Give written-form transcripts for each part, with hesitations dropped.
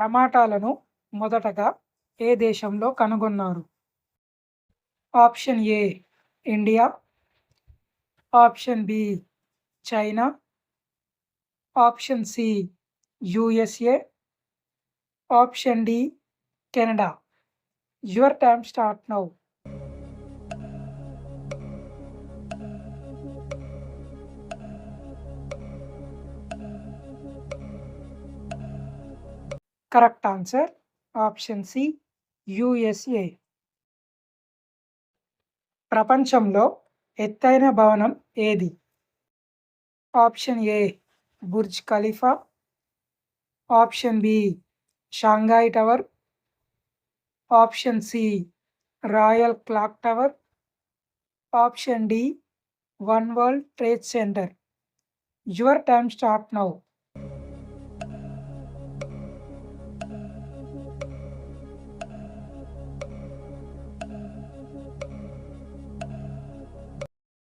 టమాటాలను మొదటగా ఏ దేశంలో కనుగొన్నారు? Option A India, option B China, option C USA, option D Canada. Your time start now. Correct answer option C USA. ప్రపంచంలో ఎత్తైన భవనం ఏది? Option A Burj Khalifa, option B Shanghai Tower, option C Royal Clock Tower, option D One World Trade Center. Your time start now.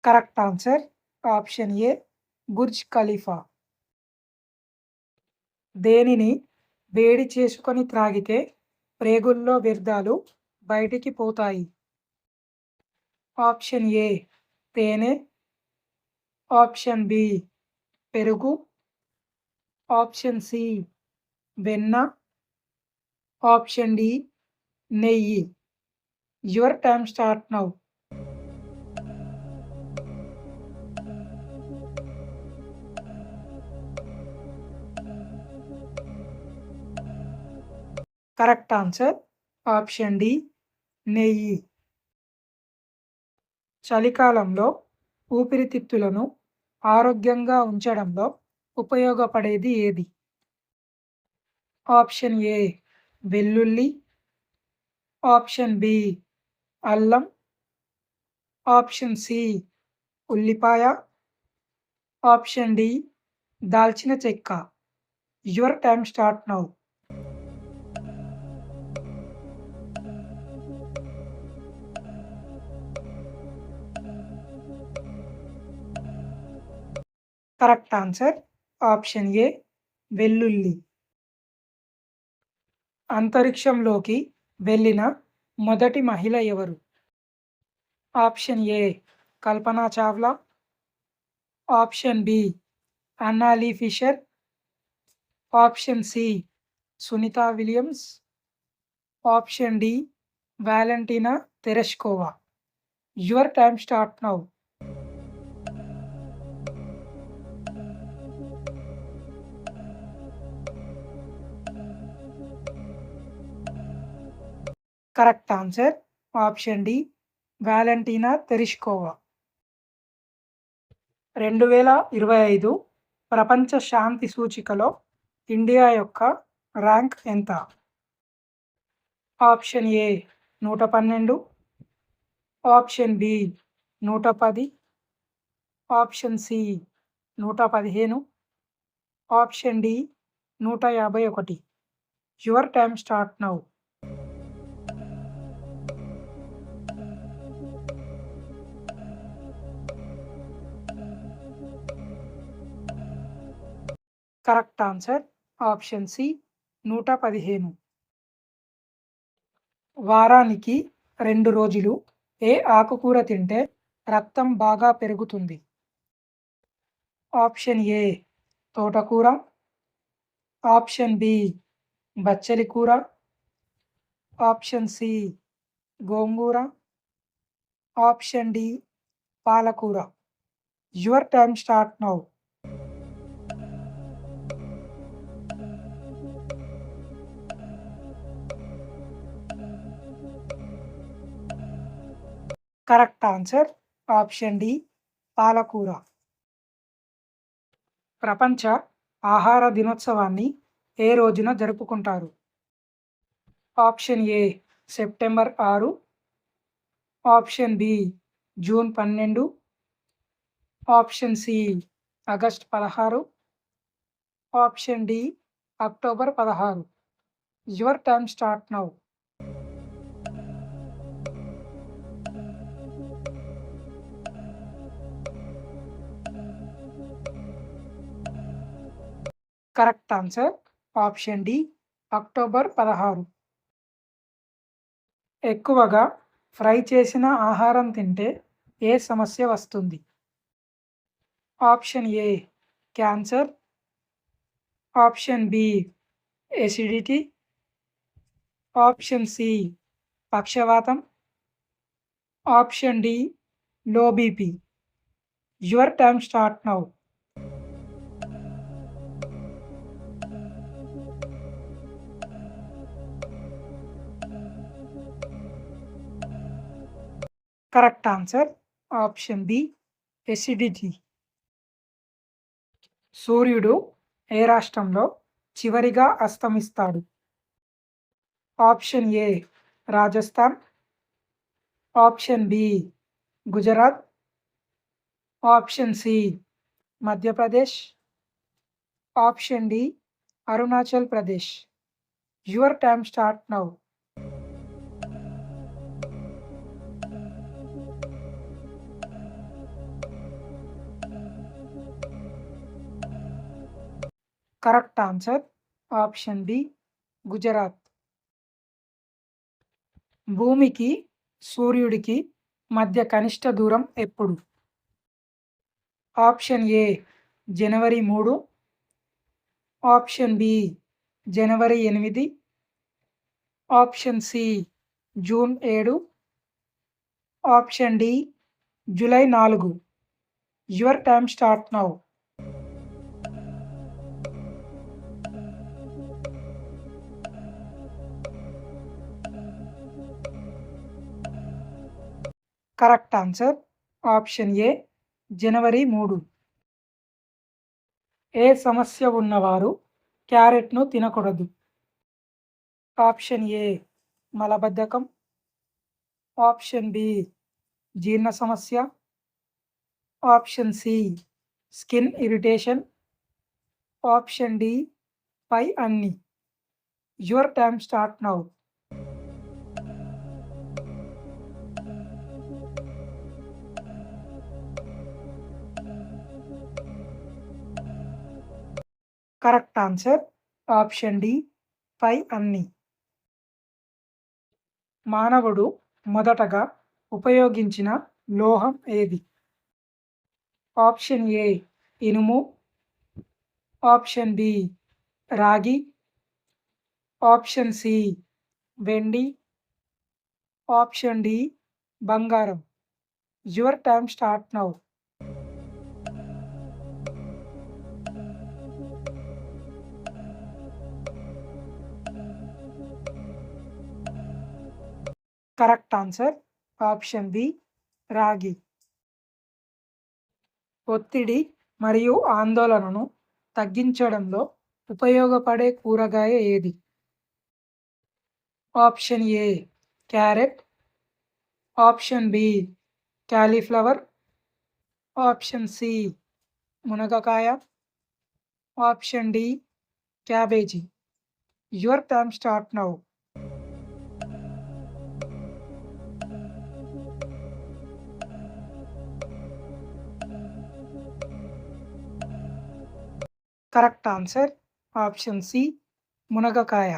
Correct answer option A Burj Khalifa. దేనిని వేడి చేసుకొని త్రాగితే ప్రేగుల్లో వ్యర్థాలు బయటికి పోతాయి? ఆప్షన్ ఏ తేనె, option B పెరుగు, option C వెన్న, ఆప్షన్ డి నెయ్యి. Your time start now. Correct answer option D నెయ్యి. చలికాలంలో ఊపిరితిత్తులను ఆరోగ్యంగా ఉంచడంలో ఉపయోగపడేది ఏది? ఆప్షన్ ఏ వెల్లుల్లి, ఆప్షన్ బి అల్లం, ఆప్షన్ సి ఉల్లిపాయ, ఆప్షన్ డి దాల్చిన చెక్క. Your time start now. Correct answer option A వెల్లుల్లి. అంతరిక్షంలోకి వెళ్ళిన మొదటి మహిళ ఎవరు? Option A Kalpana Chawla, option B Anna Lee Fisher, option C Sunita Williams, option D Valentina Tereshkova. Your time start now. Correct answer option D Valentina Tereshkova. 2025 ప్రపంచ శాంతి సూచికలో India యొక్క ర్యాంక్ ఎంత? Option A 112, option B 110, option C 115, option D 151. Your time start now. Correct answer option C 115. వారానికి 2 రోజులు ఏ ఆకుకూర తింటే రక్తం బాగా పెరుగుతుంది? ఆప్షన్ ఏ తోటకూర, ఆప్షన్ బి బచ్చలి కూర, ఆప్షన్ సి గోంగూర, ఆప్షన్ డి పాలకూర. Your time start now. Correct answer option D పాలకూర. ప్రపంచ ఆహార దినోత్సవాన్ని ఏ రోజున జరుపుకుంటారు? Option A September 6, option B June 12, option C August 16, option D October 16. Your time start now. Correct answer option D October 16. ఎక్కువగా fry చేసిన ఆహారం తింటే ఏ సమస్య వస్తుంది? Option A cancer, option B acidity, option C పక్షవాతం, ఆప్షన్ డి లో BP. Your time start now. Correct answer option B acidity. సూర్యుడు ఏ రాష్ట్రంలో చివరిగా అస్తమిస్తాడు? Option A Rajasthan, option B Gujarat, option C Madhya Pradesh, option D Arunachal Pradesh. Your time start now. Correct answer option B Gujarat. భూమికి సూర్యుడికి మధ్య కనిష్ట దూరం ఎప్పుడు? ఆప్షన్ ఏ జనవరి 3, ఆప్షన్ బి జనవరి 8, option C June 7, option D July 4. Your time start now. Correct answer option A జనవరి 3. ఏ సమస్య ఉన్నవారు క్యారెట్ను తినకూడదు? ఆప్షన్ ఏ మలబద్ధకం, ఆప్షన్ బి జీర్ణ సమస్య, option C skin irritation, option D పై అన్ని. Your time start now. Correct answer option D పై అన్ని. మానవుడు మొదటగా ఉపయోగించిన లోహం ఏది? ఆప్షన్ ఏ ఇనుము, ఆప్షన్ బి రాగి, ఆప్షన్ సి వెండి, ఆప్షన్ డి బంగారం. Your time start now. Correct answer option B రాగి. ఒత్తిడి మరియు ఆందోళనను తగ్గించడంలో ఉపయోగపడే కూరగాయ ఏది? Option A carrot, option B cauliflower, option C మునగకాయ, option D cabbage. Your time start now. Correct answer option C మునగకాయ.